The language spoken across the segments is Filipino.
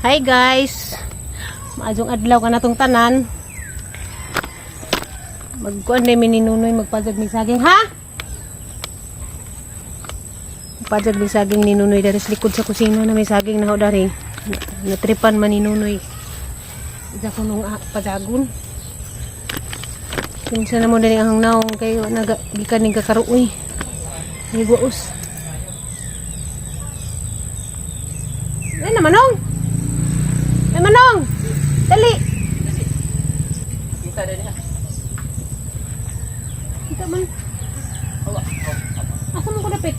Hi guys, maadjong adlaw ka na tong tanan. Magkuan na mininunoy magpajag mig saging ha? Magpajag mig saging ni Nunoy dari sa likod sa kusina na may saging na ho dari. Natripan man ni Nunoy. Ida ko nung pajagon. Kinsa na mo dali ang naong kay gikan ning kakaruoy. Ay guos. Ay namanong. Ay manong. Dali. Kita dari ha. Kita man. Asa mo ko dapit?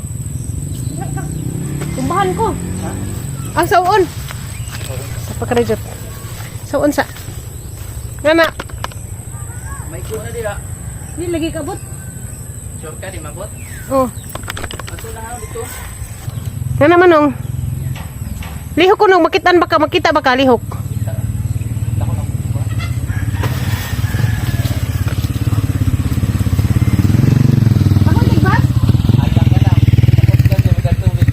Tumbahan ko. Ha? Ang saon. Sa pagkarejot. Saon sa. Ngana. May ko na dira. Di lagi kabot. Sure ka di mabot? Oh. Ato lang dito. Ngana manong. Lihok ko nung makita baka lihok. Dako na ko. Ako ligbas? Ayang ka lang. Tapos ka sa mga tubig.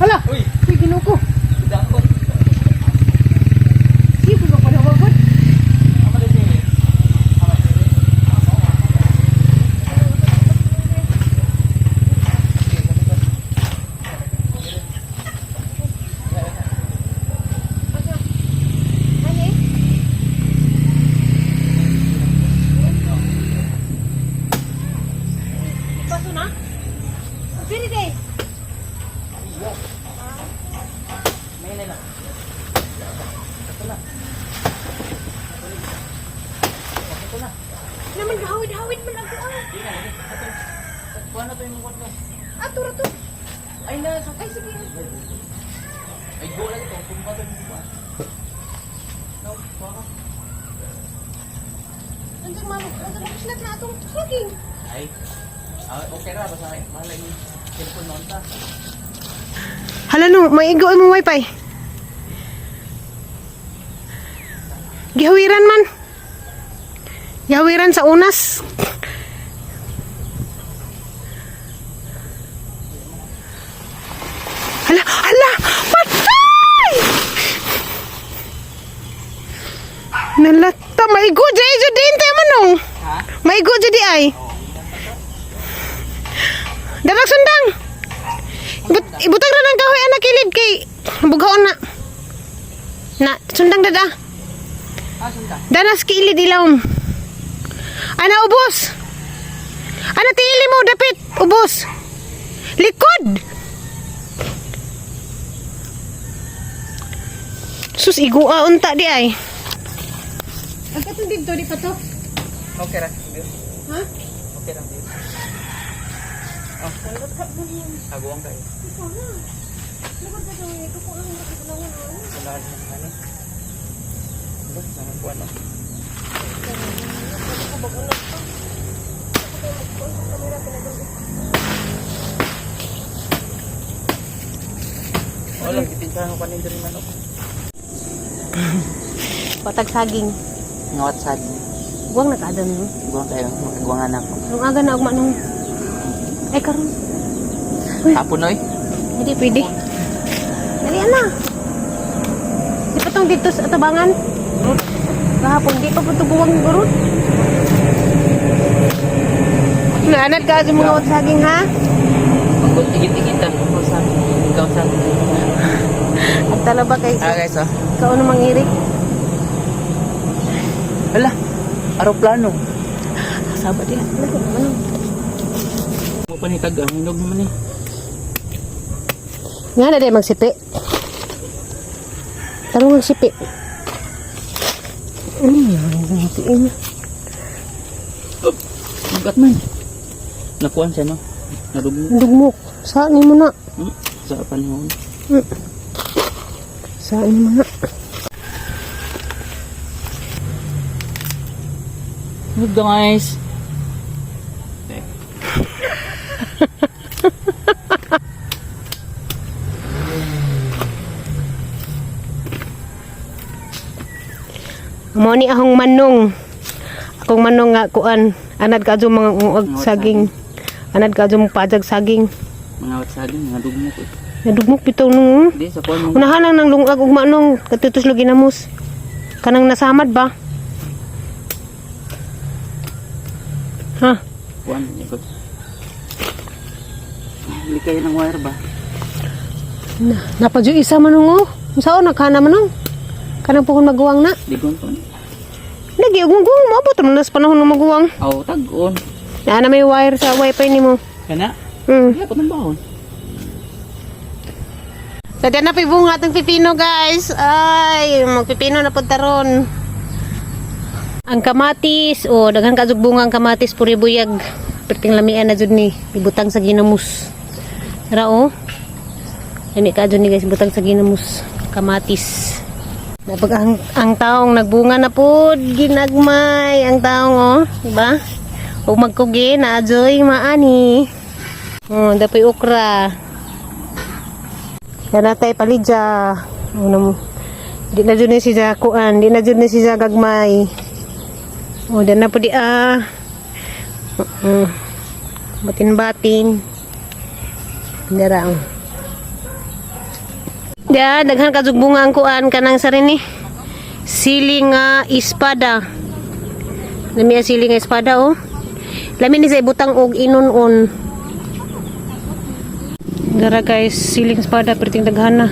Hala. Uy, Uy ginuko. dako. Sipo ka pa nawagod. Ama din ni. Ama din. Baso na? Pwede day. May na lang. Ito na. Ito na. Naman gahawid-hawid man ako. Di na. Kuha na to yung mukha mo. Ato rato. Ay na. Ay sige. Ay go lang ito. Kumpa to yung mukha. No, kuha ka. Andiyan malok. Andiyan slat na atong saging. Ay. Okay ra basta malay ni cellphone noon ta. Hala no, may igo mo wifi. Gihawiran man. Gihawiran sa unas. Hala, patay! Nalata, maigo dyan dyan din tayo manong. Ha? Maigo dyan di ay. Dadak sundang. Ibutang na ng kahoy anak kilid kay bughaon na. Na, sundang dada. Sunda. Danas kilid ilawom. Ana ubos. Ana tiili mo dapit ubos. Likod. Sus igua unta di ay. Ang katong dito di pa to. Okay ra. Ha? Okay ra. Oh, aguang kayo. Wala na ano. Ano? Nakakuha na. Wala, ipintahan ko kanina rin manok. Patag saging. Ngawat sad. Buwang nakadan no. Aguang kayo. Aguang anak ko. Nung aga na ugma nung. Ay karon. Hapon oy. Hindi pwede. Dali na. Di pa tong dito sa tabangan. Kahapon di pa po ito buwang gurun. Naanad ka sa mga saging ha? Tigit-tigitan. Ikaw sabi. Ikaw sabi. At talaba kay Guys oh. ikaw ano mangirik. Hala. Aeroplano. Kasaba din. Ano? Mo pa ni taga. Hinog naman eh. Nga na din magsipi. Tarong magsipi. Yan. Ugat man. Nakuhan siya no. Nadugmo. Dugmok. Saan mo na? Sa panahon. Saan mo na? Good guys. Mo ni ahong manong. Akong manong nga kuan. Anad ka mga ungog saging. Anad ka pajag saging. Mga saging, mga dugmo ko. Nadugmok bitaw nung. Di sa kuan mo. Unahan lang ng lungag ug manong katutuslo ginamos. Kanang nasamad ba? Ha? Kuan ikot. Likay ng wire ba? Napadyo isa manong oh. Unsaon nakana manong? Kanang puhon maguwang na. Digon to. Lagi ug maguwang maabot man nas panahon ng maguwang. Aw tag-on. Na may wire sa wifi nimo. Kana? Hmm. Wala ko ng bahon. So, dyan na pibunga itong pipino, guys. Ay, magpipino na po taron. Ang kamatis, daghan ka bunga ang kamatis, puri buyag. Perting lamian na dyan ni, ibutang sa ginamos. Tara, Lami ka dyan ni, guys, ibutang sa ginamos. Kamatis. Napag ang taong nagbunga na po, ginagmay. Ang taong, diba? Huwag magkugi, na-adjoy, maani. Dapoy okra. Yan natay palidya. Di na dyan si kuan. Di na dyan si gagmay. Dan na po di batin-batin. Darang. Yan, daghan kadugbunga ang kuan kanang sarin ni. Siling espada. Lami siling espada Lami ni sa ibutang og inon-on. Dara guys, siling espada perting daghana.